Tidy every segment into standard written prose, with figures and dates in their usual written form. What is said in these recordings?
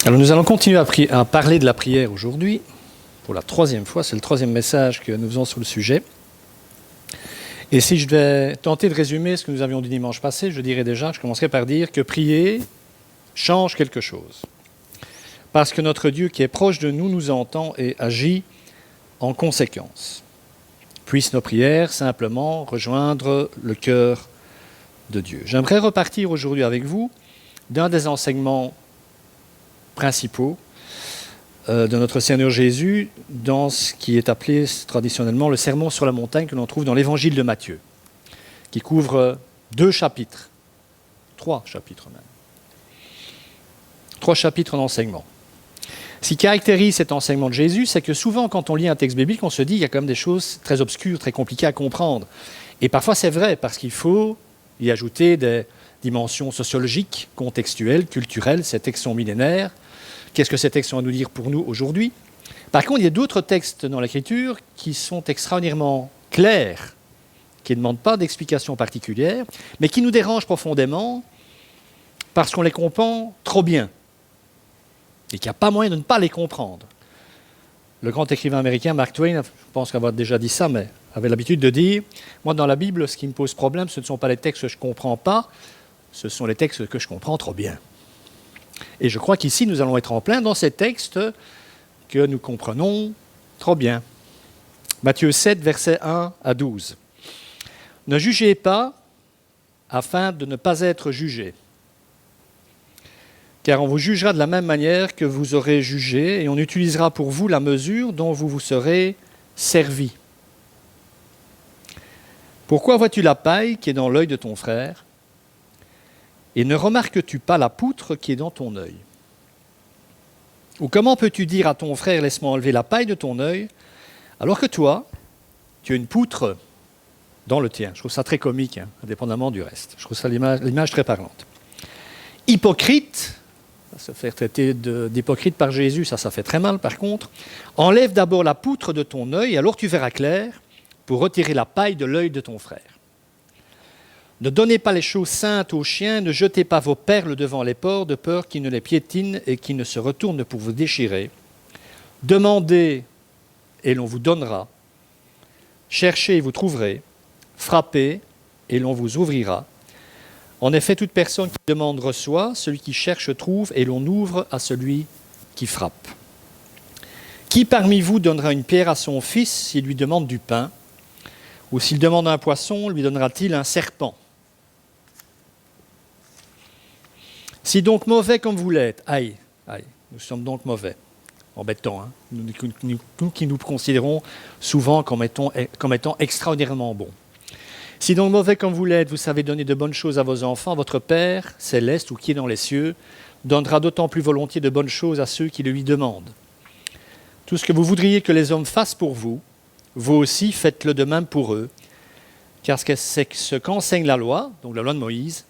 Alors nous allons continuer à parler de la prière aujourd'hui, pour la troisième fois, c'est le troisième message que nous faisons sur le sujet. Et si je devais tenter de résumer ce que nous avions dit dimanche passé, je commencerai par dire que prier change quelque chose. Parce que notre Dieu qui est proche de nous nous entend et agit en conséquence. Puissent nos prières simplement rejoindre le cœur de Dieu. J'aimerais repartir aujourd'hui avec vous d'un des enseignements principaux de notre Seigneur Jésus dans ce qui est appelé traditionnellement le sermon sur la montagne que l'on trouve dans l'évangile de Matthieu, qui couvre 3 chapitres même. 3 chapitres d'enseignement. Ce qui caractérise cet enseignement de Jésus, c'est que souvent quand on lit un texte biblique, on se dit qu'il y a quand même des choses très obscures, très compliquées à comprendre. Et parfois c'est vrai, parce qu'il faut y ajouter des dimensions sociologiques, contextuelles, culturelles. Ces textes sont millénaires. Qu'est-ce que ces textes ont à nous dire pour nous aujourd'hui? Par contre, il y a d'autres textes dans l'Écriture qui sont extraordinairement clairs, qui ne demandent pas d'explications particulières, mais qui nous dérangent profondément parce qu'on les comprend trop bien et qu'il n'y a pas moyen de ne pas les comprendre. Le grand écrivain américain Mark Twain, je pense avoir déjà dit ça, mais avait l'habitude de dire « Moi, dans la Bible, ce qui me pose problème, ce ne sont pas les textes que je ne comprends pas, ce sont les textes que je comprends trop bien. » Et je crois qu'ici, nous allons être en plein dans ces textes que nous comprenons trop bien. Matthieu 7, versets 1 à 12. « Ne jugez pas afin de ne pas être jugés. Car on vous jugera de la même manière que vous aurez jugé, et on utilisera pour vous la mesure dont vous vous serez servi. Pourquoi vois-tu la paille qui est dans l'œil de ton frère, et ne remarques-tu pas la poutre qui est dans ton œil? Ou comment peux-tu dire à ton frère, laisse-moi enlever la paille de ton œil, alors que toi, tu as une poutre dans le tien? Je trouve ça très comique, indépendamment du reste. Je trouve ça l'image très parlante. Hypocrite, se faire traiter d'hypocrite par Jésus, ça fait très mal par contre. Enlève d'abord la poutre de ton œil, alors tu verras clair pour retirer la paille de l'œil de ton frère. Ne donnez pas les choses saintes aux chiens, ne jetez pas vos perles devant les porcs, de peur qu'ils ne les piétinent et qu'ils ne se retournent pour vous déchirer. Demandez et l'on vous donnera. Cherchez et vous trouverez. Frappez et l'on vous ouvrira. En effet, toute personne qui demande reçoit, celui qui cherche trouve, et l'on ouvre à celui qui frappe. Qui parmi vous donnera une pierre à son fils s'il lui demande du pain? Ou s'il demande un poisson, lui donnera-t-il un serpent? Si donc mauvais comme vous l'êtes, aïe, nous sommes donc mauvais, embêtants, nous qui nous considérons souvent comme étant extraordinairement bons. Si donc mauvais comme vous l'êtes, vous savez donner de bonnes choses à vos enfants, votre Père céleste ou qui est dans les cieux donnera d'autant plus volontiers de bonnes choses à ceux qui le lui demandent. Tout ce que vous voudriez que les hommes fassent pour vous, vous aussi faites-le de même pour eux, car c'est ce qu'enseigne la loi, donc la loi de Moïse,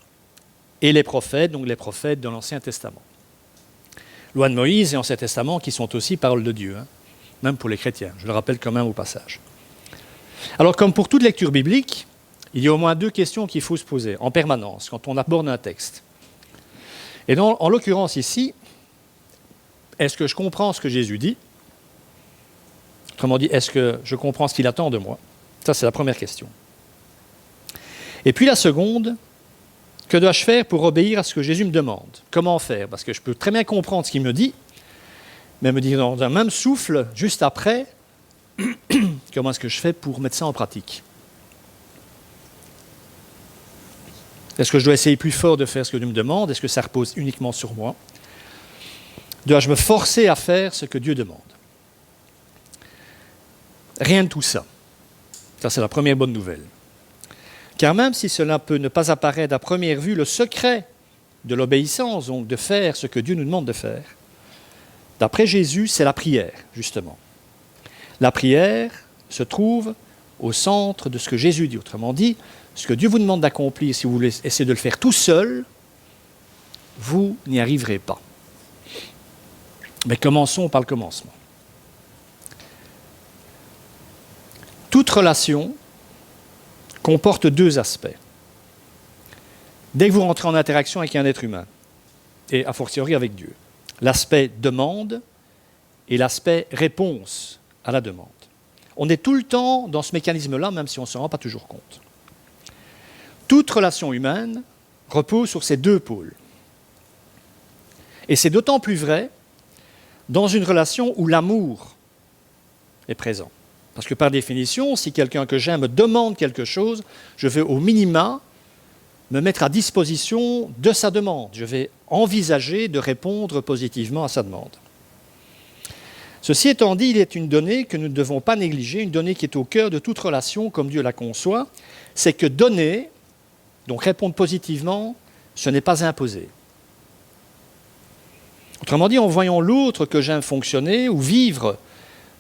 et les prophètes, donc les prophètes de l'Ancien Testament. Loi de Moïse et Ancien Testament qui sont aussi paroles de Dieu, même pour les chrétiens, je le rappelle quand même au passage. Alors comme pour toute lecture biblique, il y a au moins 2 questions qu'il faut se poser en permanence quand on aborde un texte. Et en l'occurrence ici, est-ce que je comprends ce que Jésus dit? Autrement dit, est-ce que je comprends ce qu'il attend de moi? Ça, c'est la première question. Et puis la seconde, que dois-je faire pour obéir à ce que Jésus me demande? Comment faire? Parce que je peux très bien comprendre ce qu'il me dit, mais me dire dans un même souffle, juste après, comment est-ce que je fais pour mettre ça en pratique? Est-ce que je dois essayer plus fort de faire ce que Dieu me demande? Est-ce que ça repose uniquement sur moi? Dois-je me forcer à faire ce que Dieu demande? Rien de tout ça. Ça, c'est la première bonne nouvelle. Car même si cela peut ne pas apparaître à première vue, le secret de l'obéissance, donc de faire ce que Dieu nous demande de faire, d'après Jésus, c'est la prière, justement. La prière se trouve au centre de ce que Jésus dit. Autrement dit, ce que Dieu vous demande d'accomplir, si vous voulez essayer de le faire tout seul, vous n'y arriverez pas. Mais commençons par le commencement. Toute relation comporte 2 aspects. Dès que vous rentrez en interaction avec un être humain, et a fortiori avec Dieu, l'aspect demande et l'aspect réponse à la demande. On est tout le temps dans ce mécanisme-là, même si on ne s'en rend pas toujours compte. Toute relation humaine repose sur ces deux pôles. Et c'est d'autant plus vrai dans une relation où l'amour est présent. Parce que par définition, si quelqu'un que j'aime me demande quelque chose, je vais au minima me mettre à disposition de sa demande. Je vais envisager de répondre positivement à sa demande. Ceci étant dit, il est une donnée que nous ne devons pas négliger, une donnée qui est au cœur de toute relation comme Dieu la conçoit, c'est que donner, donc répondre positivement, ce n'est pas imposé. Autrement dit, en voyant l'autre que j'aime fonctionner ou vivre,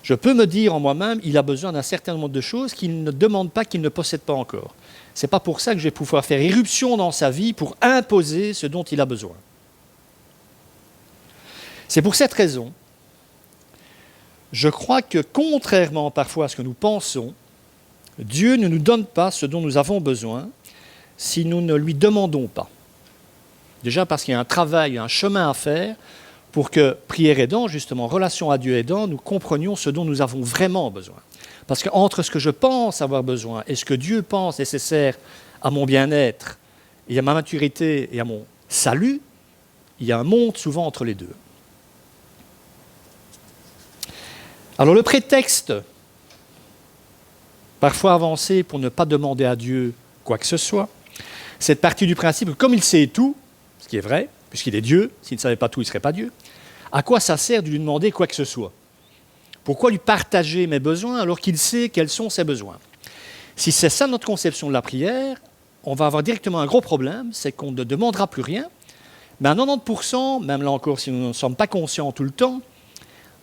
je peux me dire en moi-même, il a besoin d'un certain nombre de choses qu'il ne demande pas, qu'il ne possède pas encore. Ce n'est pas pour ça que je vais pouvoir faire irruption dans sa vie pour imposer ce dont il a besoin. C'est pour cette raison, je crois que contrairement parfois à ce que nous pensons, Dieu ne nous donne pas ce dont nous avons besoin si nous ne lui demandons pas. Déjà parce qu'il y a un travail, un chemin à faire pour que, prière aidant, justement, relation à Dieu aidant, nous comprenions ce dont nous avons vraiment besoin. Parce qu'entre ce que je pense avoir besoin et ce que Dieu pense nécessaire à mon bien-être, et à ma maturité et à mon salut, il y a un monde souvent entre les deux. Alors le prétexte, parfois avancé pour ne pas demander à Dieu quoi que ce soit, c'est partie du principe que comme il sait tout, ce qui est vrai, puisqu'il est Dieu, s'il ne savait pas tout, il ne serait pas Dieu, à quoi ça sert de lui demander quoi que ce soit ? Pourquoi lui partager mes besoins alors qu'il sait quels sont ses besoins ? Si c'est ça notre conception de la prière, on va avoir directement un gros problème, c'est qu'on ne demandera plus rien, mais à 90%, même là encore si nous ne sommes pas conscients tout le temps,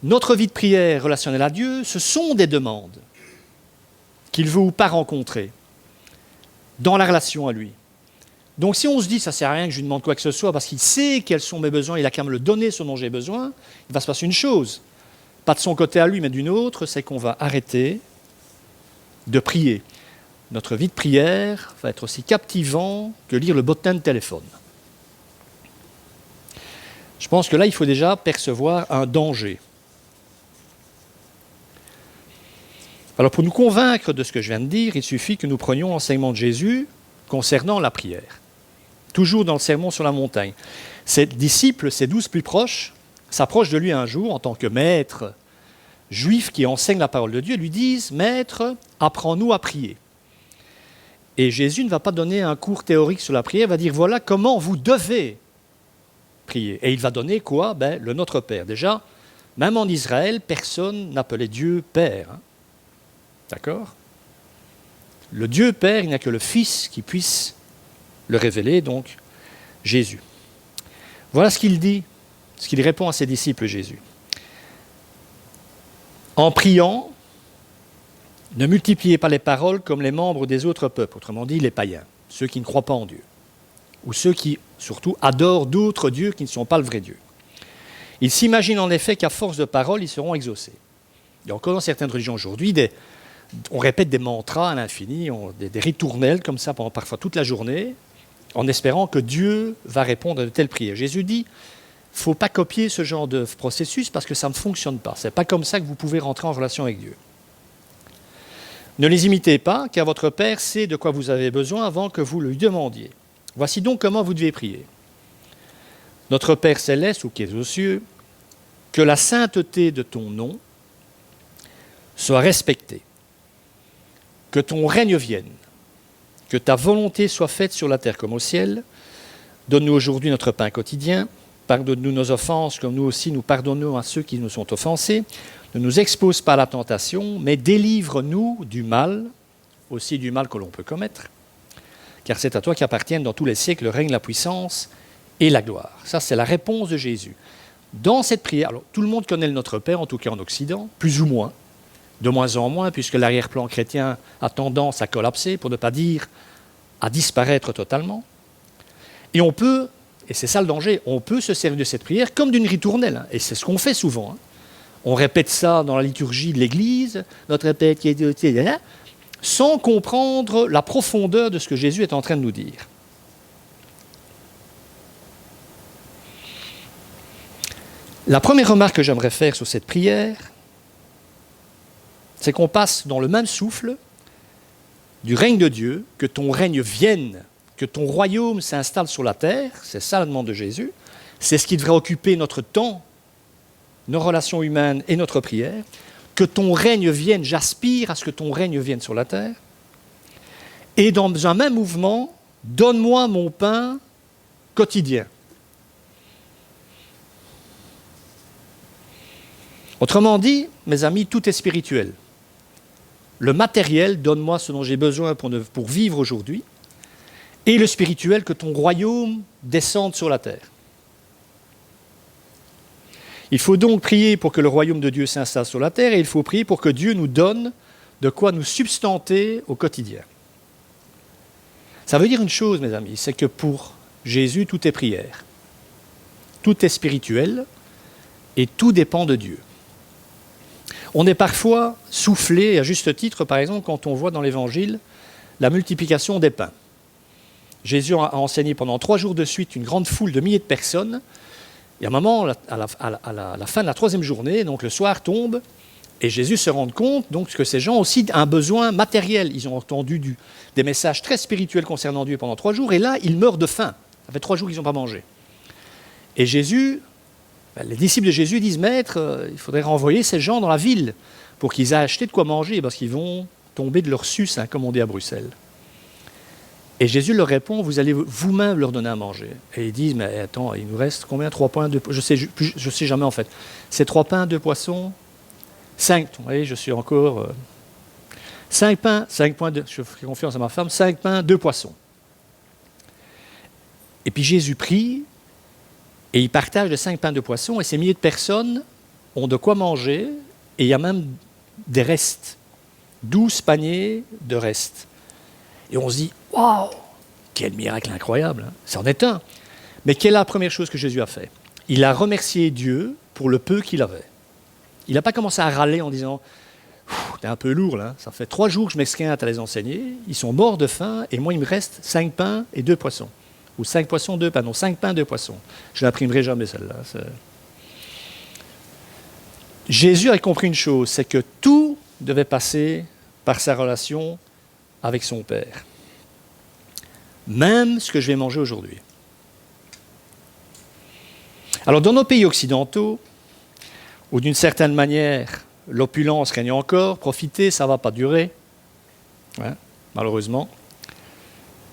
notre vie de prière relationnelle à Dieu, ce sont des demandes qu'il veut ou pas rencontrer dans la relation à lui. Donc si on se dit ça ne sert à rien que je lui demande quoi que ce soit parce qu'il sait quels sont mes besoins, il a qu'à me le donner ce dont j'ai besoin, il va se passer une chose, pas de son côté à lui mais d'une autre, c'est qu'on va arrêter de prier. Notre vie de prière va être aussi captivant que lire le bulletin de téléphone. Je pense que là, il faut déjà percevoir un danger. Alors pour nous convaincre de ce que je viens de dire, il suffit que nous prenions l'enseignement de Jésus concernant la prière. Toujours dans le sermon sur la montagne. Ses disciples, ses 12 plus proches, s'approchent de lui un jour en tant que maître juif qui enseigne la parole de Dieu, lui disent « Maître, apprends-nous à prier ». Et Jésus ne va pas donner un cours théorique sur la prière, il va dire « Voilà comment vous devez prier ». Et il va donner quoi ? Le Notre Père. Déjà, même en Israël, personne n'appelait Dieu Père. D'accord ? Le Dieu Père, il n'y a que le Fils qui puisse le révéler, donc Jésus. Voilà ce qu'il dit, ce qu'il répond à ses disciples, Jésus. En priant, ne multipliez pas les paroles comme les membres des autres peuples, autrement dit les païens, ceux qui ne croient pas en Dieu, ou ceux qui, surtout, adorent d'autres dieux qui ne sont pas le vrai Dieu. Ils s'imaginent en effet qu'à force de paroles, ils seront exaucés. Il y a encore dans certaines religions aujourd'hui on répète des mantras à l'infini, des ritournelles comme ça pendant parfois toute la journée, en espérant que Dieu va répondre à de telles prières. Jésus dit, il ne faut pas copier ce genre de processus parce que ça ne fonctionne pas. Ce n'est pas comme ça que vous pouvez rentrer en relation avec Dieu. Ne les imitez pas, car votre Père sait de quoi vous avez besoin avant que vous le lui demandiez. Voici donc comment vous devez prier. Notre Père céleste, ou qui est aux cieux, que la sainteté de ton nom soit respectée. Que ton règne vienne, que ta volonté soit faite sur la terre comme au ciel. Donne-nous aujourd'hui notre pain quotidien. Pardonne-nous nos offenses, comme nous aussi nous pardonnons à ceux qui nous sont offensés. Ne nous expose pas à la tentation, mais délivre-nous du mal, aussi du mal que l'on peut commettre. Car c'est à toi qu'appartiennent dans tous les siècles le règne, la puissance et la gloire. Ça, c'est la réponse de Jésus. Dans cette prière, alors tout le monde connaît le Notre Père, en tout cas en Occident, plus ou moins. De moins en moins, puisque l'arrière-plan chrétien a tendance à collapser, pour ne pas dire à disparaître totalement. Et on peut, et c'est ça le danger, on peut se servir de cette prière comme d'une ritournelle, et c'est ce qu'on fait souvent. On répète ça dans la liturgie de l'Église, notre Père qui est au ciel, sans comprendre la profondeur de ce que Jésus est en train de nous dire. La première remarque que j'aimerais faire sur cette prière, c'est qu'on passe dans le même souffle du règne de Dieu, que ton règne vienne, que ton royaume s'installe sur la terre, c'est ça la demande de Jésus, c'est ce qui devrait occuper notre temps, nos relations humaines et notre prière, que ton règne vienne, j'aspire à ce que ton règne vienne sur la terre, et dans un même mouvement, donne-moi mon pain quotidien. Autrement dit, mes amis, tout est spirituel. Le matériel, donne-moi ce dont j'ai besoin pour vivre aujourd'hui, et le spirituel, que ton royaume descende sur la terre. Il faut donc prier pour que le royaume de Dieu s'installe sur la terre, et il faut prier pour que Dieu nous donne de quoi nous substanter au quotidien. Ça veut dire une chose, mes amis, c'est que pour Jésus, tout est prière. Tout est spirituel, et tout dépend de Dieu. On est parfois soufflé, à juste titre, par exemple, quand on voit dans l'Évangile la multiplication des pains. Jésus a enseigné pendant 3 jours de suite une grande foule de milliers de personnes. Et à un moment, à la fin de la 3e journée, donc le soir tombe, et Jésus se rend compte donc, que ces gens ont aussi un besoin matériel. Ils ont entendu des messages très spirituels concernant Dieu pendant 3 jours, et là, ils meurent de faim. Ça fait 3 jours qu'ils n'ont pas mangé. Et Jésus... les disciples de Jésus disent, Maître, il faudrait renvoyer ces gens dans la ville pour qu'ils aient acheté de quoi manger, parce qu'ils vont tomber de leur sus, comme on dit à Bruxelles. Et Jésus leur répond, vous allez vous-même leur donner à manger. Et ils disent, mais attends, il nous reste combien? 3 pains, 2 poissons? Je sais jamais en fait. C'est 3 pains, 2 poissons, 5. Vous voyez, je suis encore... 5 pains, 5 points, je fais confiance à ma femme, 5 pains, 2 poissons. Et puis Jésus prie, et il partage les 5 pains de poisson, et ces milliers de personnes ont de quoi manger, et il y a même des restes. 12 paniers de restes. Et on se dit, waouh, quel miracle incroyable, hein. C'en est un. Mais quelle est la première chose que Jésus a fait? Il a remercié Dieu pour le peu qu'il avait. Il n'a pas commencé à râler en disant, t'es un peu lourd là, ça fait 3 jours que je m'esquinte à les enseigner, ils sont morts de faim, et moi il me reste 5 pains et 2 poissons. Ou 5 poissons, 2 pains. Non, 5 pains, 2 poissons. Je ne l'imprimerai jamais, celle-là. Jésus a compris une chose, c'est que tout devait passer par sa relation avec son Père. Même ce que je vais manger aujourd'hui. Alors, dans nos pays occidentaux, où d'une certaine manière, l'opulence règne encore, profiter, ça ne va pas durer, hein, malheureusement.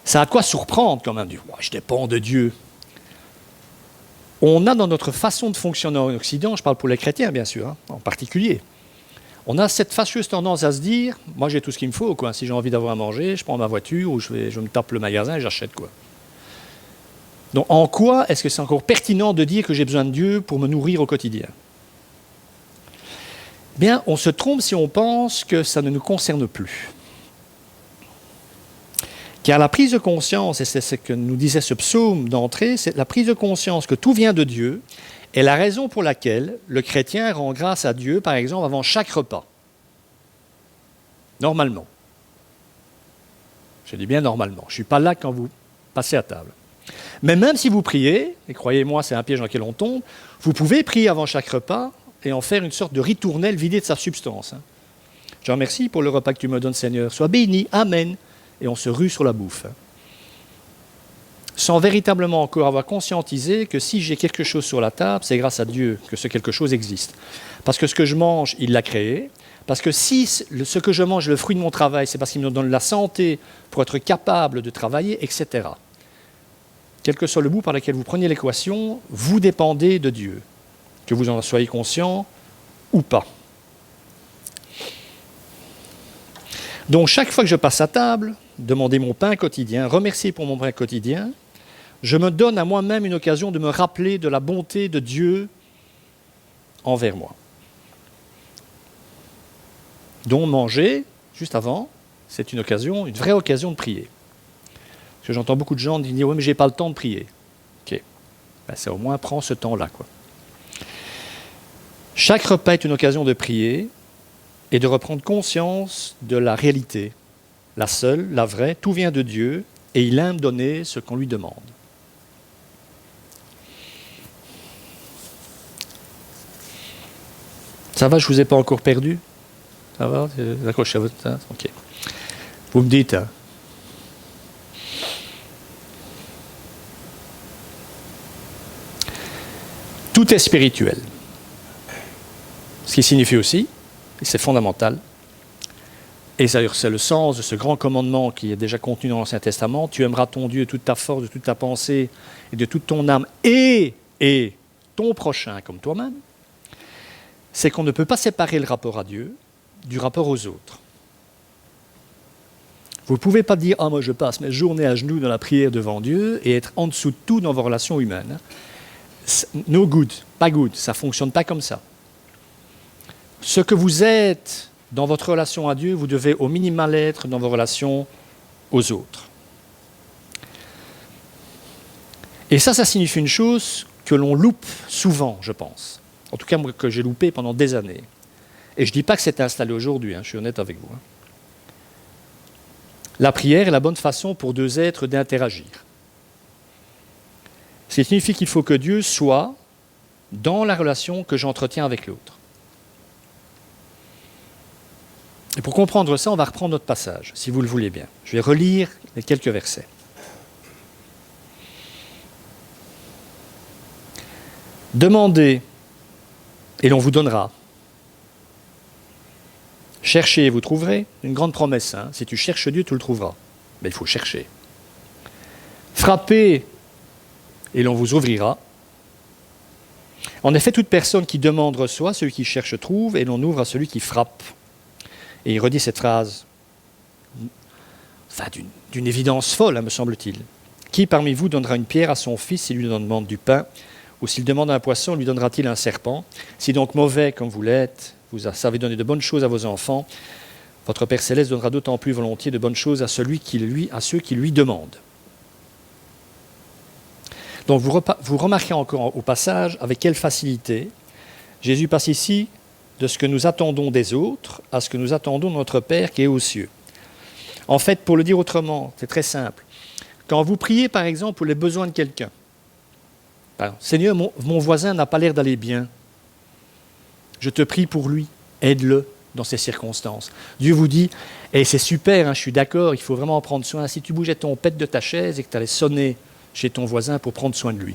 Ça a quoi surprendre quand même, je dépends de Dieu. On a dans notre façon de fonctionner en Occident, je parle pour les chrétiens bien sûr, en particulier, on a cette fâcheuse tendance à se dire, moi j'ai tout ce qu'il me faut, si j'ai envie d'avoir à manger, je prends ma voiture ou je me tape le magasin et j'achète quoi. Donc en quoi est-ce que c'est encore pertinent de dire que j'ai besoin de Dieu pour me nourrir au quotidien? Bien, on se trompe si on pense que ça ne nous concerne plus. Car la prise de conscience, et c'est ce que nous disait ce psaume d'entrée, c'est la prise de conscience que tout vient de Dieu est la raison pour laquelle le chrétien rend grâce à Dieu, par exemple, avant chaque repas. Normalement. Je dis bien normalement. Je ne suis pas là quand vous passez à table. Mais même si vous priez, et croyez-moi, c'est un piège dans lequel on tombe, vous pouvez prier avant chaque repas et en faire une sorte de ritournelle vidée de sa substance. Je te remercie pour le repas que tu me donnes, Seigneur. Sois béni. Amen. Et on se rue sur la bouffe. Sans véritablement encore avoir conscientisé que si j'ai quelque chose sur la table, c'est grâce à Dieu que ce quelque chose existe. Parce que ce que je mange, il l'a créé. Parce que si ce que je mange est le fruit de mon travail, c'est parce qu'il me donne la santé pour être capable de travailler, etc. Quel que soit le bout par lequel vous preniez l'équation, vous dépendez de Dieu, que vous en soyez conscient ou pas. Donc chaque fois que je passe à table, demander mon pain quotidien, remercier pour mon pain quotidien, je me donne à moi-même une occasion de me rappeler de la bonté de Dieu envers moi. Donc manger, juste avant, c'est une occasion, une vraie occasion de prier. Parce que j'entends beaucoup de gens dire « oui, mais j'ai pas le temps de prier ». Ok, ben, c'est au moins prends ce temps-là, quoi. Chaque repas est une occasion de prier et de reprendre conscience de la réalité, la seule, la vraie, tout vient de Dieu et il aime donner ce qu'on lui demande. Ça va, je ne vous ai pas encore perdu? Ça va? Accrochez à votre tasse? Ok. Vous me dites, hein? Tout est spirituel. Ce qui signifie aussi, et c'est fondamental, et c'est le sens de ce grand commandement qui est déjà contenu dans l'Ancien Testament, tu aimeras ton Dieu de toute ta force, de toute ta pensée et de toute ton âme et ton prochain comme toi-même, c'est qu'on ne peut pas séparer le rapport à Dieu du rapport aux autres. Vous ne pouvez pas dire « Ah, moi je passe mes journées à genoux dans la prière devant Dieu et être en dessous de tout dans vos relations humaines. » No good, pas good, ça ne fonctionne pas comme ça. Ce que vous êtes dans votre relation à Dieu, vous devez au minimum l'être dans vos relations aux autres. Et ça signifie une chose que l'on loupe souvent, je pense. En tout cas, moi, que j'ai loupé pendant des années. Et je ne dis pas que c'est installé aujourd'hui, je suis honnête avec vous. La prière est la bonne façon pour deux êtres d'interagir. Ce qui signifie qu'il faut que Dieu soit dans la relation que j'entretiens avec l'autre. Et pour comprendre ça, on va reprendre notre passage, si vous le voulez bien. Je vais relire les quelques versets. Demandez, et l'on vous donnera. Cherchez, vous trouverez. Une grande promesse. Si tu cherches Dieu, tu le trouveras. Mais il faut chercher. Frappez, et l'on vous ouvrira. En effet, toute personne qui demande reçoit, celui qui cherche trouve, et l'on ouvre à celui qui frappe. Et il redit cette phrase, d'une évidence folle, me semble-t-il. Qui parmi vous donnera une pierre à son fils s'il lui demande du pain, ou s'il demande un poisson, lui donnera-t-il un serpent? Si donc mauvais comme vous l'êtes, vous savez donner de bonnes choses à vos enfants, votre Père Céleste donnera d'autant plus volontiers de bonnes choses à ceux qui lui demandent. Donc vous remarquez encore au passage avec quelle facilité Jésus passe ici de ce que nous attendons des autres à ce que nous attendons de notre Père qui est aux cieux. En fait, pour le dire autrement, c'est très simple. Quand vous priez, par exemple, pour les besoins de quelqu'un, Seigneur, mon voisin n'a pas l'air d'aller bien. Je te prie pour lui, aide-le dans ces circonstances. Dieu vous dit, c'est super, je suis d'accord, il faut vraiment en prendre soin. Si tu bougeais ton pet de ta chaise et que tu allais sonner chez ton voisin pour prendre soin de lui.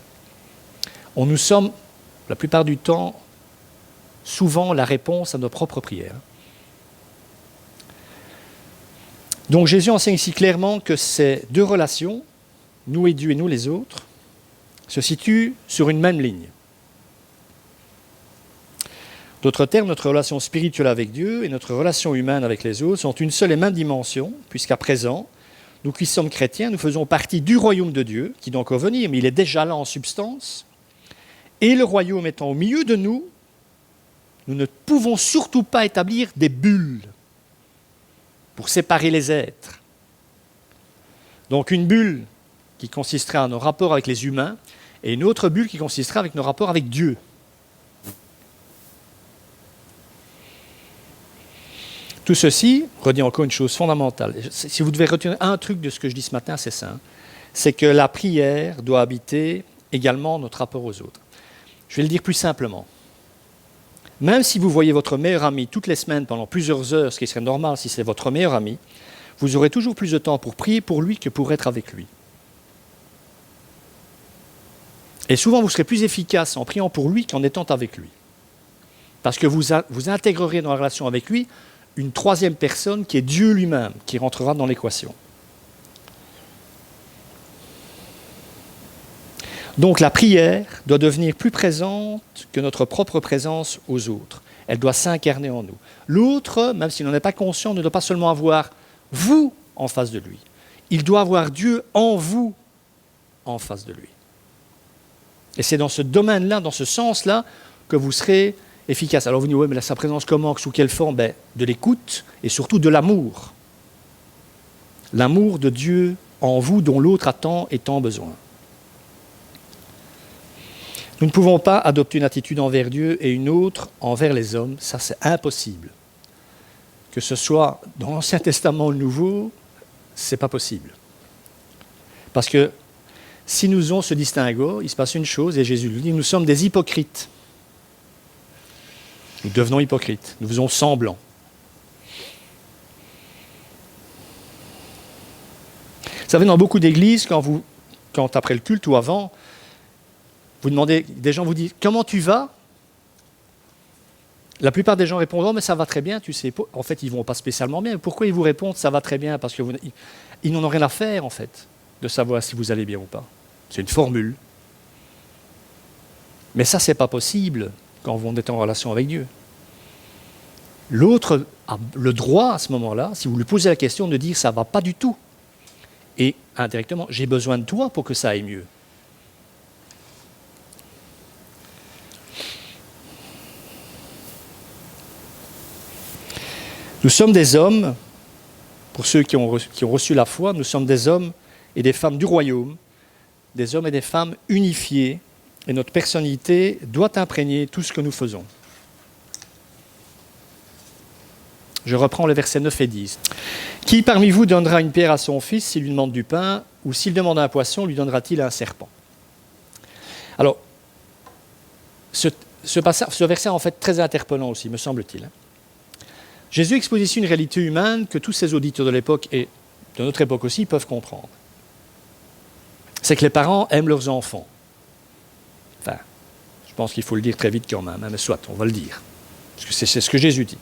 Nous sommes, la plupart du temps, souvent la réponse à nos propres prières. Donc Jésus enseigne ici clairement que ces deux relations, nous et Dieu et nous les autres, se situent sur une même ligne. D'autres termes, notre relation spirituelle avec Dieu et notre relation humaine avec les autres sont une seule et même dimension, puisqu'à présent, nous qui sommes chrétiens, nous faisons partie du royaume de Dieu, qui doit encore venir, mais il est déjà là en substance. Et le royaume étant au milieu de nous, nous ne pouvons surtout pas établir des bulles pour séparer les êtres. Donc une bulle qui consisterait à nos rapports avec les humains, et une autre bulle qui consisterait avec nos rapports avec Dieu. Tout ceci redit encore une chose fondamentale. Si vous devez retenir un truc de ce que je dis ce matin, c'est ça. C'est que la prière doit habiter également notre rapport aux autres. Je vais le dire plus simplement. Même si vous voyez votre meilleur ami toutes les semaines pendant plusieurs heures, ce qui serait normal si c'est votre meilleur ami, vous aurez toujours plus de temps pour prier pour lui que pour être avec lui. Et souvent, vous serez plus efficace en priant pour lui qu'en étant avec lui. Parce que vous intégrerez dans la relation avec lui une troisième personne qui est Dieu lui-même, qui rentrera dans l'équation. Donc la prière doit devenir plus présente que notre propre présence aux autres. Elle doit s'incarner en nous. L'autre, même s'il n'en est pas conscient, ne doit pas seulement avoir vous en face de lui. Il doit avoir Dieu en vous en face de lui. Et c'est dans ce domaine-là, dans ce sens-là, que vous serez efficace. Alors vous dites, oui, mais sa présence comment, sous quelle forme? De l'écoute et surtout de l'amour. L'amour de Dieu en vous dont l'autre a tant et tant besoin. Nous ne pouvons pas adopter une attitude envers Dieu et une autre envers les hommes. Ça, c'est impossible. Que ce soit dans l'Ancien Testament ou le Nouveau, c'est pas possible. Parce que si nous avons ce distinguo, il se passe une chose, et Jésus le dit, nous sommes des hypocrites. Nous devenons hypocrites, nous faisons semblant. Vous savez, dans beaucoup d'églises, quand après le culte ou avant, vous demandez, des gens vous disent « Comment tu vas ?» La plupart des gens répondent « Oh, mais ça va très bien, tu sais. » En fait, ils ne vont pas spécialement bien. Pourquoi ils vous répondent « Ça va très bien ?» Parce qu'ils n'en ont rien à faire, en fait, de savoir si vous allez bien ou pas. C'est une formule. Mais ça, ce n'est pas possible quand on est en relation avec Dieu. L'autre a le droit, à ce moment-là, si vous lui posez la question, de dire « Ça ne va pas du tout. » Et indirectement, « J'ai besoin de toi pour que ça aille mieux. » Nous sommes des hommes, pour ceux qui ont reçu la foi, nous sommes des hommes et des femmes du royaume, des hommes et des femmes unifiés, et notre personnalité doit imprégner tout ce que nous faisons. Je reprends les versets 9 et 10. « Qui parmi vous donnera une pierre à son fils s'il lui demande du pain, ou s'il demande un poisson, lui donnera-t-il un serpent ?» Alors, ce verset est en fait très interpellant aussi, me semble-t-il. Jésus expose ici une réalité humaine que tous ces auditeurs de l'époque et de notre époque aussi peuvent comprendre. C'est que les parents aiment leurs enfants. Enfin, je pense qu'il faut le dire très vite quand même, hein, mais soit, on va le dire. Parce que c'est ce que Jésus dit.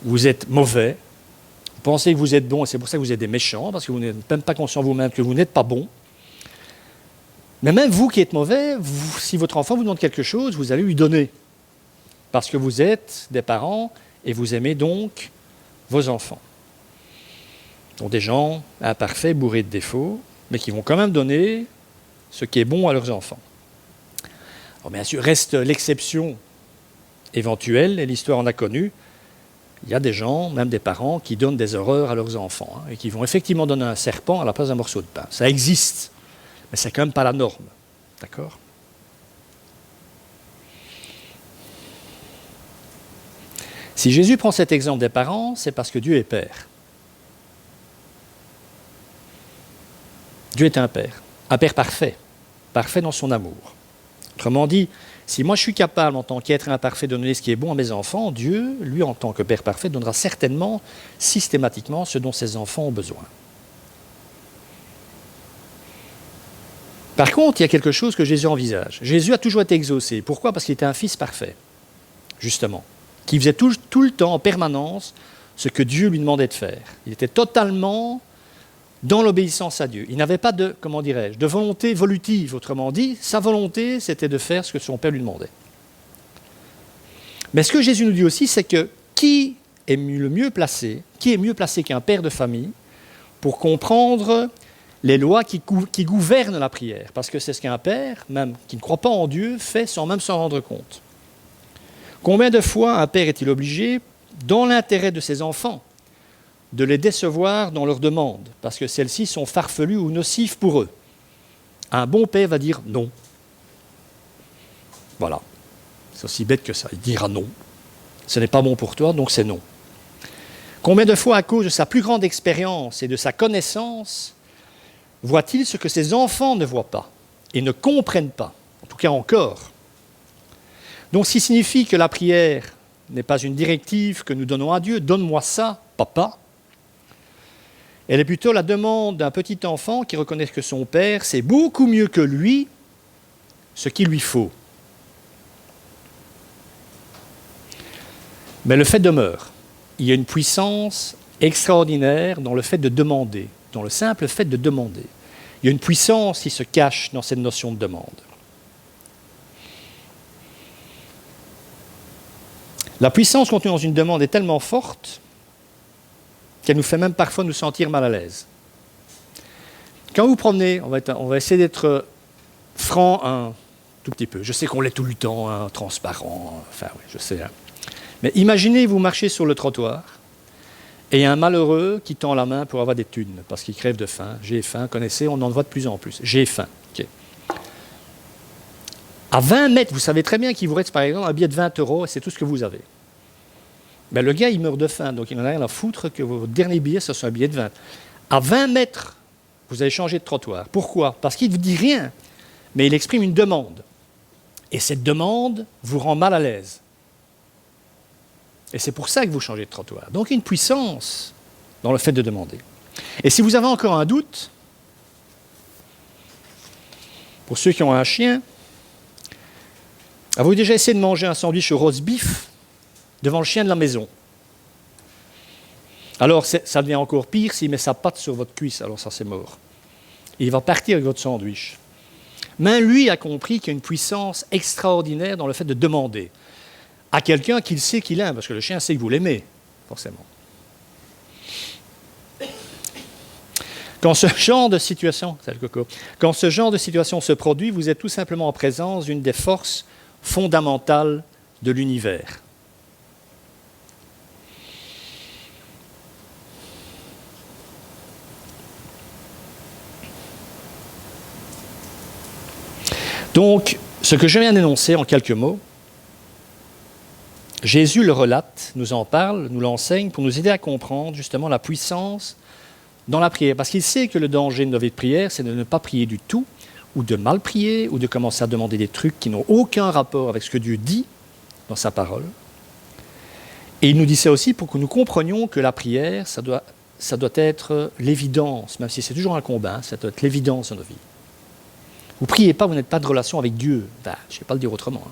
Vous êtes mauvais, vous pensez que vous êtes bon, et c'est pour ça que vous êtes des méchants, parce que vous n'êtes même pas conscient vous-même que vous n'êtes pas bon. Mais même vous qui êtes mauvais, si votre enfant vous demande quelque chose, vous allez lui donner. Parce que vous êtes des parents et vous aimez donc vos enfants. Donc des gens imparfaits, bourrés de défauts, mais qui vont quand même donner ce qui est bon à leurs enfants. Alors bien sûr, reste l'exception éventuelle, et l'histoire en a connu. Il y a des gens, même des parents, qui donnent des horreurs à leurs enfants, et qui vont effectivement donner un serpent à la place d'un morceau de pain. Ça existe, mais c'est quand même pas la norme. D'accord ? Si Jésus prend cet exemple des parents, c'est parce que Dieu est Père. Dieu est un Père parfait, parfait dans son amour. Autrement dit, si moi je suis capable en tant qu'être imparfait de donner ce qui est bon à mes enfants, Dieu, lui en tant que Père parfait, donnera certainement, systématiquement, ce dont ses enfants ont besoin. Par contre, il y a quelque chose que Jésus envisage. Jésus a toujours été exaucé. Pourquoi ? Parce qu'il était un fils parfait, justement, qui faisait tout le temps, en permanence, ce que Dieu lui demandait de faire. Il était totalement dans l'obéissance à Dieu. Il n'avait pas de volonté volutive, autrement dit. Sa volonté, c'était de faire ce que son Père lui demandait. Mais ce que Jésus nous dit aussi, c'est que qui est mieux placé qu'un père de famille pour comprendre les lois qui gouvernent la prière ? Parce que c'est ce qu'un père, même qui ne croit pas en Dieu, fait sans même s'en rendre compte. Combien de fois un père est-il obligé, dans l'intérêt de ses enfants, de les décevoir dans leurs demandes, parce que celles-ci sont farfelues ou nocives pour eux ? Un bon père va dire non. Voilà. C'est aussi bête que ça. Il dira non. Ce n'est pas bon pour toi, donc c'est non. Combien de fois, à cause de sa plus grande expérience et de sa connaissance, voit-il ce que ses enfants ne voient pas et ne comprennent pas, en tout cas encore ? Donc, ce qui signifie que la prière n'est pas une directive que nous donnons à Dieu, « Donne-moi ça, papa ». Elle est plutôt la demande d'un petit enfant qui reconnaît que son père sait beaucoup mieux que lui ce qu'il lui faut. Mais le fait demeure. Il y a une puissance extraordinaire dans le fait de demander, dans le simple fait de demander. Il y a une puissance qui se cache dans cette notion de demande. La puissance contenue dans une demande est tellement forte qu'elle nous fait même parfois nous sentir mal à l'aise. Quand vous promenez, on va essayer d'être franc un tout petit peu. Je sais qu'on l'est tout le temps, transparent, enfin oui, je sais. Mais imaginez, vous marchez sur le trottoir et il y a un malheureux qui tend la main pour avoir des thunes parce qu'il crève de faim. J'ai faim, connaissez, on en voit de plus en plus. J'ai faim. Okay. À 20 mètres, vous savez très bien qu'il vous reste par exemple un billet de 20 € et c'est tout ce que vous avez. Ben, le gars, il meurt de faim, donc il n'en a rien à foutre que votre dernier billet, ce soit un billet de 20. À 20 mètres, vous avez changé de trottoir. Pourquoi ? Parce qu'il ne vous dit rien, mais il exprime une demande. Et cette demande vous rend mal à l'aise. Et c'est pour ça que vous changez de trottoir. Donc une puissance dans le fait de demander. Et si vous avez encore un doute, pour ceux qui ont un chien, avez-vous déjà essayé de manger un sandwich au roast beef devant le chien de la maison? Alors ça devient encore pire s'il met sa patte sur votre cuisse, alors ça c'est mort. Et il va partir avec votre sandwich. Mais lui a compris qu'il y a une puissance extraordinaire dans le fait de demander à quelqu'un qu'il sait qu'il aime, parce que le chien sait que vous l'aimez, forcément. Quand ce genre de situation, quand ce genre de situation se produit, vous êtes tout simplement en présence d'une des forces fondamentales de l'univers. Donc, ce que je viens d'énoncer en quelques mots, Jésus le relate, nous en parle, nous l'enseigne pour nous aider à comprendre justement la puissance dans la prière. Parce qu'il sait que le danger de nos vies de prière, c'est de ne pas prier du tout, ou de mal prier, ou de commencer à demander des trucs qui n'ont aucun rapport avec ce que Dieu dit dans sa parole. Et il nous dit ça aussi pour que nous comprenions que la prière, ça doit être l'évidence, même si c'est toujours un combat, ça doit être l'évidence dans nos vies. Vous ne priez pas, vous n'êtes pas de relation avec Dieu. Ben, je ne vais pas le dire autrement.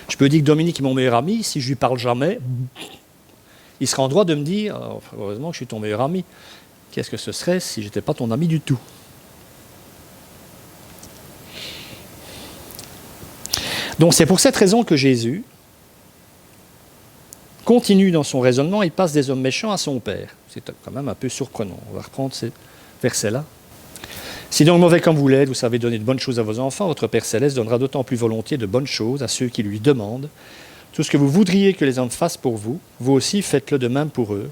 Je peux dire que Dominique est mon meilleur ami, si je ne lui parle jamais, il sera en droit de me dire oh, « heureusement que je suis ton meilleur ami ». Qu'est-ce que ce serait si je n'étais pas ton ami du tout? Donc c'est pour cette raison que Jésus continue dans son raisonnement, il passe des hommes méchants à son Père. C'est quand même un peu surprenant. On va reprendre ces versets-là. Si donc mauvais comme vous l'êtes, vous savez donner de bonnes choses à vos enfants, votre Père Céleste donnera d'autant plus volontiers de bonnes choses à ceux qui lui demandent. Tout ce que vous voudriez que les hommes fassent pour vous, vous aussi faites-le de même pour eux,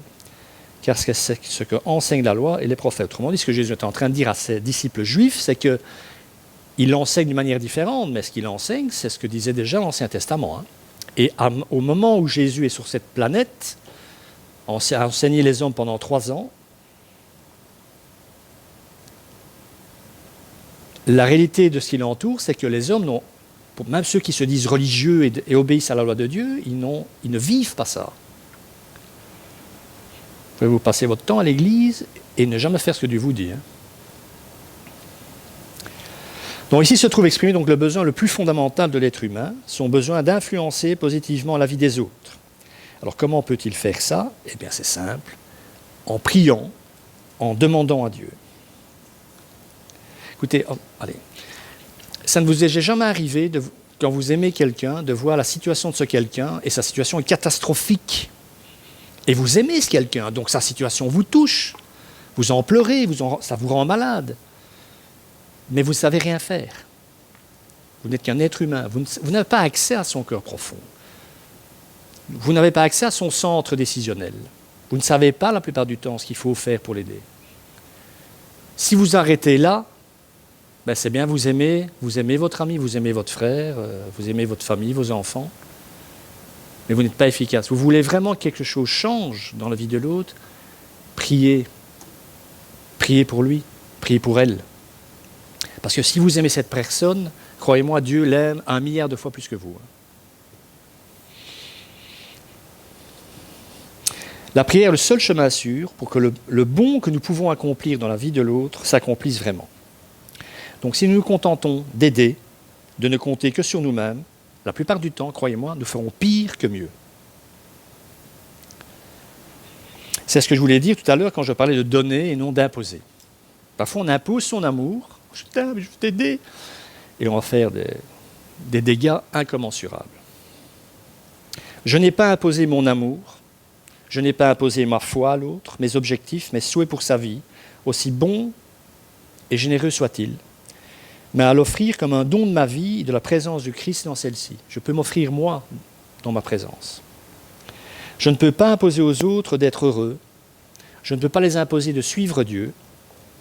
car c'est ce que enseigne la loi et les prophètes. Autrement dit, ce que Jésus est en train de dire à ses disciples juifs, c'est qu'il enseigne d'une manière différente, mais ce qu'il enseigne, c'est ce que disait déjà l'Ancien Testament. Et au moment où Jésus est sur cette planète, a enseigné les hommes pendant 3 ans, la réalité de ce qui l'entoure, c'est que les hommes, même ceux qui se disent religieux et obéissent à la loi de Dieu, ils ne vivent pas ça. Vous pouvez vous passer votre temps à l'église et ne jamais faire ce que Dieu vous dit. Donc ici se trouve exprimé donc le besoin le plus fondamental de l'être humain, son besoin d'influencer positivement la vie des autres. Alors comment peut-il faire ça? Eh bien c'est simple, en priant, en demandant à Dieu. Écoutez, allez, ça ne vous est jamais arrivé, quand vous aimez quelqu'un, de voir la situation de ce quelqu'un, et sa situation est catastrophique. Et vous aimez ce quelqu'un, donc sa situation vous touche, vous en pleurez, ça vous rend malade. Mais vous ne savez rien faire. Vous n'êtes qu'un être humain, vous n'avez pas accès à son cœur profond. Vous n'avez pas accès à son centre décisionnel. Vous ne savez pas la plupart du temps ce qu'il faut faire pour l'aider. Si vous arrêtez là, ben c'est bien, vous aimez votre ami, vous aimez votre frère, vous aimez votre famille, vos enfants, mais vous n'êtes pas efficace. Vous voulez vraiment que quelque chose change dans la vie de l'autre, priez. Priez pour lui, priez pour elle. Parce que si vous aimez cette personne, croyez-moi, Dieu l'aime 1 milliard de fois plus que vous. La prière est le seul chemin sûr pour que le bon que nous pouvons accomplir dans la vie de l'autre s'accomplisse vraiment. Donc si nous nous contentons d'aider, de ne compter que sur nous-mêmes, la plupart du temps, croyez-moi, nous ferons pire que mieux. C'est ce que je voulais dire tout à l'heure quand je parlais de donner et non d'imposer. Parfois on impose son amour, je t'aime, je veux t'aider, et on va faire des dégâts incommensurables. Je n'ai pas imposé mon amour, je n'ai pas imposé ma foi à l'autre, mes objectifs, mes souhaits pour sa vie, aussi bons et généreux soient-ils, mais à l'offrir comme un don de ma vie et de la présence du Christ dans celle-ci. Je peux m'offrir moi dans ma présence. Je ne peux pas imposer aux autres d'être heureux, je ne peux pas les imposer de suivre Dieu,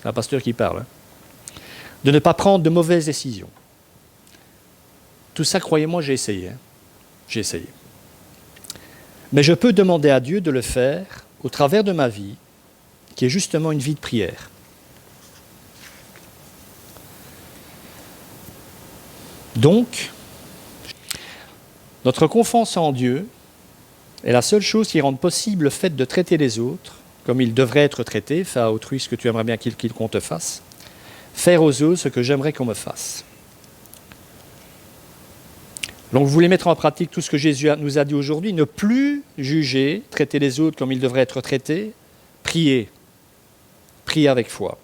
c'est un pasteur qui parle, de ne pas prendre de mauvaises décisions. Tout ça, croyez-moi, j'ai essayé. J'ai essayé. Mais je peux demander à Dieu de le faire au travers de ma vie, qui est justement une vie de prière. Donc, notre confiance en Dieu est la seule chose qui rende possible le fait de traiter les autres comme ils devraient être traités, fais à autrui ce que tu aimerais bien qu'on te fasse, faire aux autres ce que j'aimerais qu'on me fasse. Donc vous voulez mettre en pratique tout ce que Jésus nous a dit aujourd'hui, ne plus juger, traiter les autres comme ils devraient être traités, priez. Priez avec foi.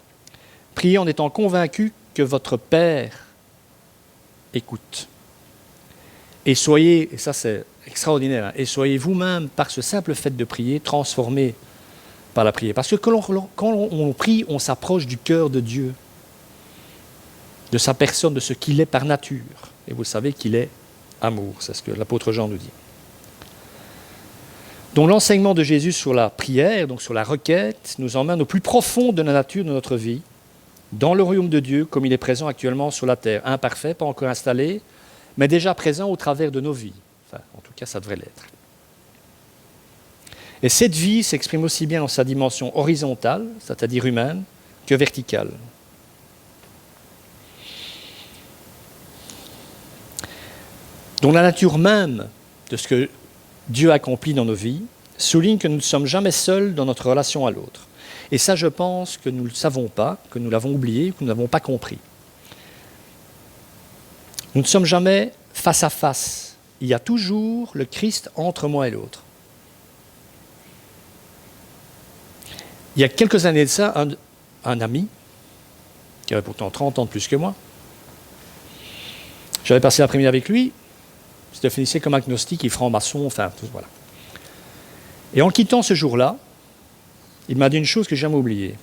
Priez en étant convaincu que votre Père écoute. Et soyez, et ça c'est extraordinaire, hein, et soyez vous-même, par ce simple fait de prier, transformés par la prière. Parce que quand on prie, on s'approche du cœur de Dieu, de sa personne, de ce qu'il est par nature. Et vous savez qu'il est amour, c'est ce que l'apôtre Jean nous dit. Donc l'enseignement de Jésus sur la prière, donc sur la requête, nous emmène au plus profond de la nature de notre vie, dans le royaume de Dieu, comme il est présent actuellement sur la terre. Imparfait, pas encore installé, mais déjà présent au travers de nos vies. Enfin, en tout cas, ça devrait l'être. Et cette vie s'exprime aussi bien dans sa dimension horizontale, c'est-à-dire humaine, que verticale. Donc la nature même de ce que Dieu accomplit dans nos vies souligne que nous ne sommes jamais seuls dans notre relation à l'autre. Et ça, je pense que nous ne le savons pas, que nous l'avons oublié, que nous n'avons pas compris. Nous ne sommes jamais face à face. Il y a toujours le Christ entre moi et l'autre. Il y a quelques années de ça, un ami, qui avait pourtant 30 ans de plus que moi, j'avais passé l'après-midi avec lui, il se définissait comme agnostique et franc-maçon, enfin, tout, voilà. Et en quittant ce jour-là, il m'a dit une chose que j'ai jamais oubliée.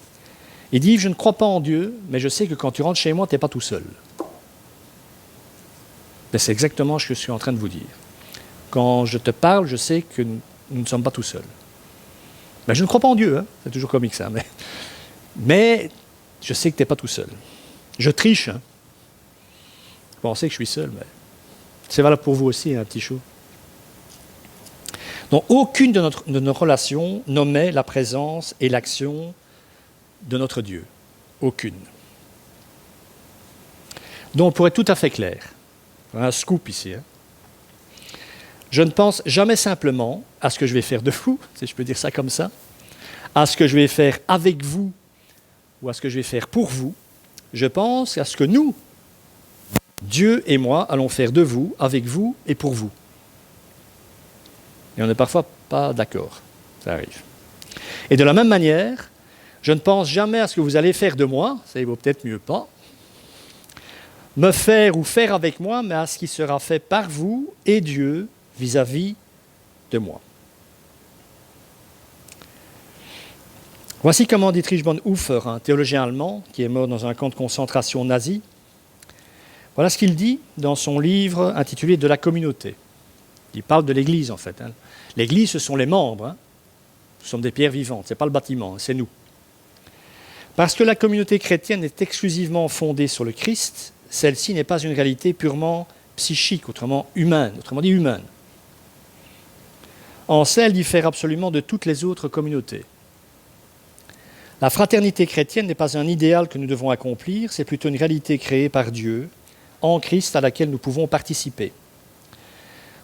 Il dit, je ne crois pas en Dieu, mais je sais que quand tu rentres chez moi, tu n'es pas tout seul. Mais c'est exactement ce que je suis en train de vous dire. Quand je te parle, je sais que nous ne sommes pas tout seuls. Mais je ne crois pas en Dieu, hein. C'est toujours comique ça. Mais je sais que tu n'es pas tout seul. Je triche. Hein. Vous pensez que je suis seul, mais c'est valable pour vous aussi, un petit chou. Donc aucune de nos relations n'omet la présence et l'action de notre Dieu. Aucune. Donc pour être tout à fait clair, un scoop ici, hein, je ne pense jamais simplement à ce que je vais faire de vous, si je peux dire ça comme ça, à ce que je vais faire avec vous ou à ce que je vais faire pour vous. Je pense à ce que nous, Dieu et moi, allons faire de vous, avec vous et pour vous. Et on n'est parfois pas d'accord, ça arrive. Et de la même manière, je ne pense jamais à ce que vous allez faire de moi, ça vaut peut-être mieux pas, me faire ou faire avec moi, mais à ce qui sera fait par vous et Dieu vis-à-vis de moi. Voici comment Dietrich Bonhoeffer, un théologien allemand qui est mort dans un camp de concentration nazi, voilà ce qu'il dit dans son livre intitulé « De la communauté ». Il parle de l'Église en fait. Hein. L'Église, ce sont les membres. Hein. Nous sommes des pierres vivantes, ce n'est pas le bâtiment, c'est nous. Parce que la communauté chrétienne est exclusivement fondée sur le Christ, celle-ci n'est pas une réalité purement psychique, autrement dit humaine. En ça, elle diffère absolument de toutes les autres communautés. La fraternité chrétienne n'est pas un idéal que nous devons accomplir, c'est plutôt une réalité créée par Dieu, en Christ, à laquelle nous pouvons participer.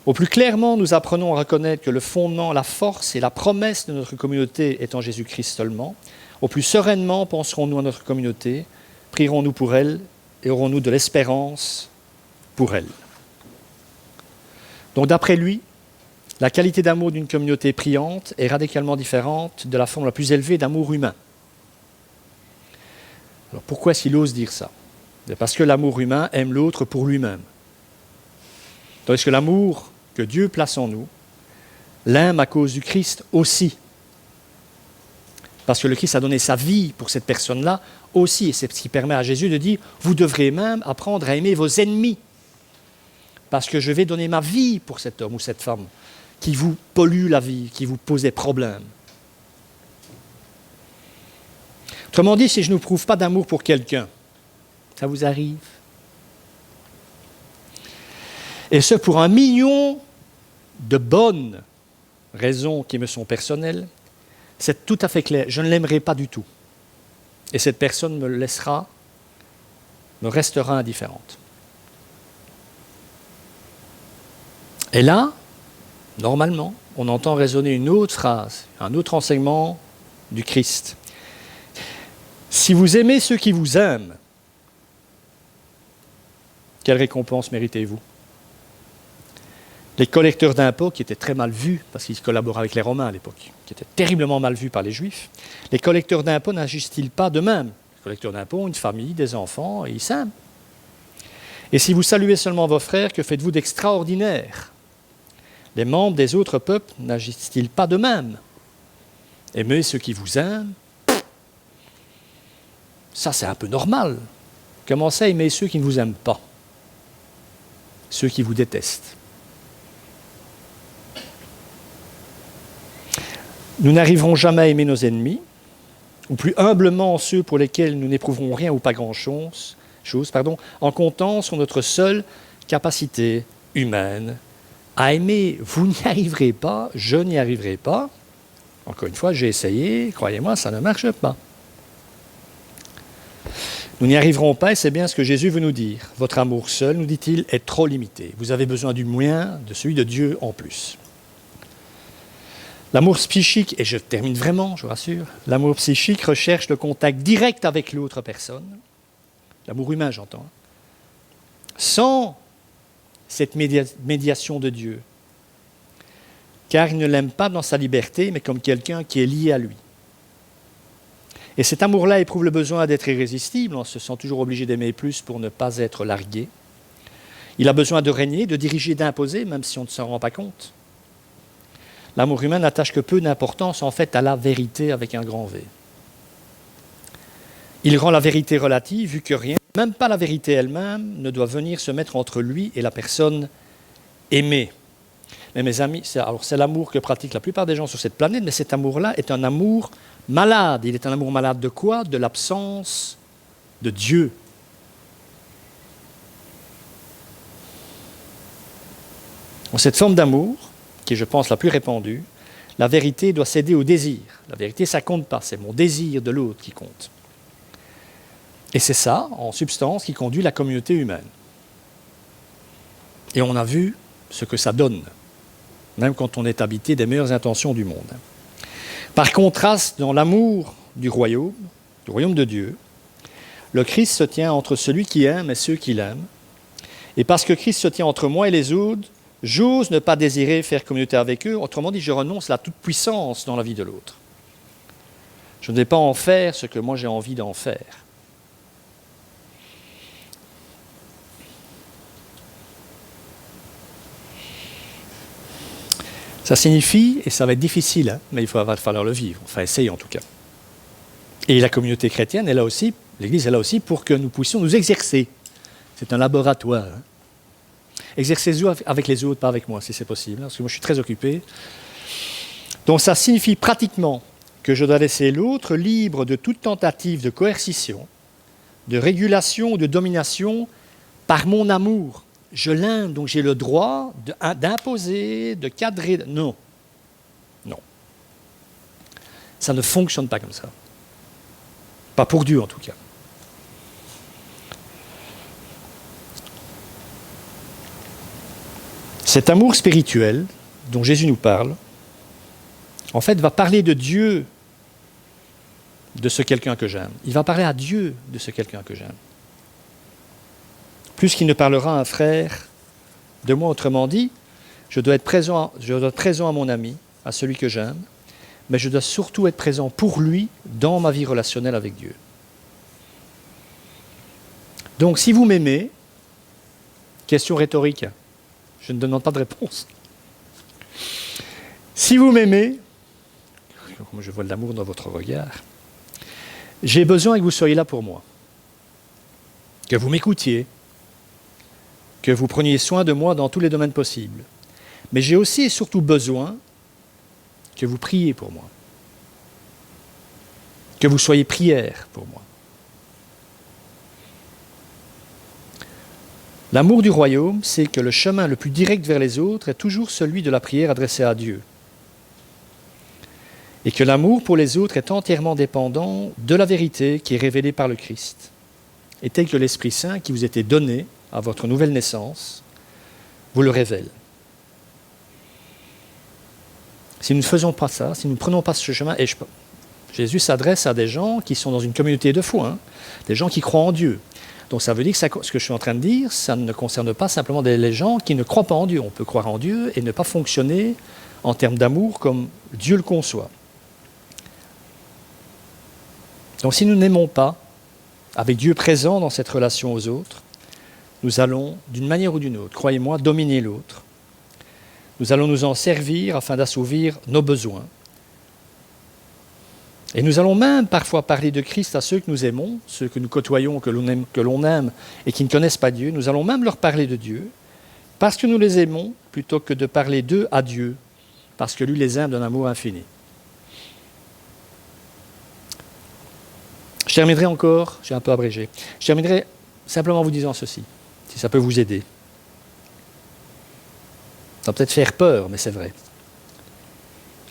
Au plus clairement, nous apprenons à reconnaître que le fondement, la force et la promesse de notre communauté est en Jésus-Christ seulement. Au plus sereinement penserons-nous à notre communauté, prierons-nous pour elle et aurons-nous de l'espérance pour elle. Donc d'après lui, la qualité d'amour d'une communauté priante est radicalement différente de la forme la plus élevée d'amour humain. Alors pourquoi est-ce qu'il ose dire ça ? C'est parce que l'amour humain aime l'autre pour lui-même. Tandis que l'amour que Dieu place en nous l'aime à cause du Christ aussi. Parce que le Christ a donné sa vie pour cette personne-là aussi. Et c'est ce qui permet à Jésus de dire, vous devrez même apprendre à aimer vos ennemis. Parce que je vais donner ma vie pour cet homme ou cette femme qui vous pollue la vie, qui vous pose des problèmes. Autrement dit, si je ne prouve pas d'amour pour quelqu'un, ça vous arrive. Et ce, pour 1 million de bonnes raisons qui me sont personnelles, c'est tout à fait clair. Je ne l'aimerai pas du tout. Et cette personne me restera indifférente. Et là, normalement, on entend résonner une autre phrase, un autre enseignement du Christ. Si vous aimez ceux qui vous aiment, quelle récompense méritez-vous? Les collecteurs d'impôts, qui étaient très mal vus, parce qu'ils collaboraient avec les Romains à l'époque, qui étaient terriblement mal vus par les Juifs, les collecteurs d'impôts n'agissent-ils pas de même? Les collecteurs d'impôts ont une famille, des enfants, et ils s'aiment. Et si vous saluez seulement vos frères, que faites-vous d'extraordinaire? Les membres des autres peuples n'agissent-ils pas de même? Aimez ceux qui vous aiment. Ça, c'est un peu normal. Commencez à aimer ceux qui ne vous aiment pas, ceux qui vous détestent. Nous n'arriverons jamais à aimer nos ennemis, ou plus humblement ceux pour lesquels nous n'éprouverons rien ou pas grand-chose, en comptant sur notre seule capacité humaine à aimer. Vous n'y arriverez pas, je n'y arriverai pas. Encore une fois, j'ai essayé, croyez-moi, ça ne marche pas. Nous n'y arriverons pas, et c'est bien ce que Jésus veut nous dire. Votre amour seul, nous dit-il, est trop limité. Vous avez besoin du moyen, de celui de Dieu en plus. L'amour psychique, et je termine vraiment, je vous rassure, l'amour psychique recherche le contact direct avec l'autre personne, l'amour humain j'entends, sans cette médiation de Dieu, car il ne l'aime pas dans sa liberté, mais comme quelqu'un qui est lié à lui. Et cet amour-là éprouve le besoin d'être irrésistible, on se sent toujours obligé d'aimer plus pour ne pas être largué. Il a besoin de régner, de diriger, d'imposer, même si on ne s'en rend pas compte. L'amour humain n'attache que peu d'importance en fait à la vérité avec un grand V. Il rend la vérité relative, vu que rien, même pas la vérité elle-même, ne doit venir se mettre entre lui et la personne aimée. Mais mes amis, c'est l'amour que pratiquent la plupart des gens sur cette planète, mais cet amour-là est un amour malade. Il est un amour malade de quoi? De l'absence de Dieu. Cette forme d'amour, qui est, je pense, la plus répandue, la vérité doit céder au désir. La vérité, ça ne compte pas, c'est mon désir de l'autre qui compte. Et c'est ça, en substance, qui conduit la communauté humaine. Et on a vu ce que ça donne, même quand on est habité des meilleures intentions du monde. Par contraste, dans l'amour du royaume de Dieu, le Christ se tient entre celui qui aime et ceux qui l'aiment. Et parce que Christ se tient entre moi et les autres, j'ose ne pas désirer faire communauté avec eux. Autrement dit, je renonce à la toute-puissance dans la vie de l'autre. Je ne vais pas en faire ce que moi j'ai envie d'en faire. Ça signifie, et ça va être difficile, hein, mais il va falloir le vivre, enfin essayer en tout cas. Et la communauté chrétienne est là aussi, l'Église est là aussi pour que nous puissions nous exercer. C'est un laboratoire. Hein. Exercez-vous avec les autres, pas avec moi, si c'est possible, parce que moi je suis très occupé. Donc ça signifie pratiquement que je dois laisser l'autre libre de toute tentative de coercition, de régulation ou de domination par mon amour. Je l'aime, donc j'ai le droit d'imposer, de cadrer. Non. Non. Ça ne fonctionne pas comme ça. Pas pour Dieu en tout cas. Cet amour spirituel dont Jésus nous parle, en fait, va parler de Dieu, de ce quelqu'un que j'aime. Il va parler à Dieu de ce quelqu'un que j'aime. Plus qu'il ne parlera à un frère de moi, autrement dit, je dois être présent à mon ami, à celui que j'aime, mais je dois surtout être présent pour lui dans ma vie relationnelle avec Dieu. Donc, si vous m'aimez, question rhétorique, je ne demande pas de réponse. Si vous m'aimez, comme je vois de l'amour dans votre regard, j'ai besoin que vous soyez là pour moi, que vous m'écoutiez, que vous preniez soin de moi dans tous les domaines possibles. Mais j'ai aussi et surtout besoin que vous priez pour moi, que vous soyez prière pour moi. L'amour du royaume, c'est que le chemin le plus direct vers les autres est toujours celui de la prière adressée à Dieu. Et que l'amour pour les autres est entièrement dépendant de la vérité qui est révélée par le Christ. Et tel que l'Esprit Saint qui vous était donné à votre nouvelle naissance, vous le révèle. Si nous ne faisons pas ça, si nous ne prenons pas ce chemin, Jésus s'adresse à des gens qui sont dans une communauté de foi, hein, des gens qui croient en Dieu. Donc ça veut dire que ce que je suis en train de dire, ça ne concerne pas simplement les gens qui ne croient pas en Dieu. On peut croire en Dieu et ne pas fonctionner en termes d'amour comme Dieu le conçoit. Donc si nous n'aimons pas, avec Dieu présent dans cette relation aux autres, nous allons, d'une manière ou d'une autre, croyez-moi, dominer l'autre. Nous allons nous en servir afin d'assouvir nos besoins. Et nous allons même parfois parler de Christ à ceux que nous aimons, ceux que nous côtoyons, que l'on aime et qui ne connaissent pas Dieu. Nous allons même leur parler de Dieu, parce que nous les aimons, plutôt que de parler d'eux à Dieu, parce que lui les aime d'un amour infini. Je terminerai encore, j'ai un peu abrégé, je terminerai simplement en vous disant ceci, si ça peut vous aider. Ça va peut-être faire peur, mais c'est vrai.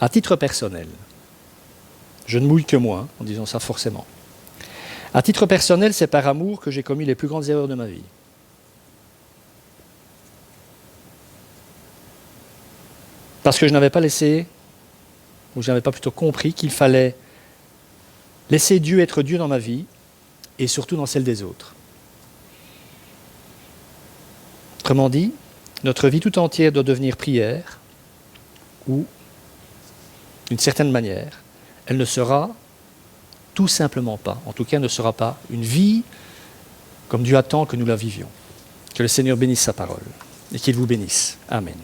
À titre personnel, je ne mouille que moi, en disant ça forcément. À titre personnel, c'est par amour que j'ai commis les plus grandes erreurs de ma vie. Parce que je n'avais pas laissé, ou je n'avais pas plutôt compris qu'il fallait laisser Dieu être Dieu dans ma vie, et surtout dans celle des autres. Autrement dit, notre vie tout entière doit devenir prière, ou, d'une certaine manière, elle ne sera tout simplement pas, en tout cas ne sera pas une vie comme Dieu attend que nous la vivions. Que le Seigneur bénisse sa parole et qu'il vous bénisse. Amen.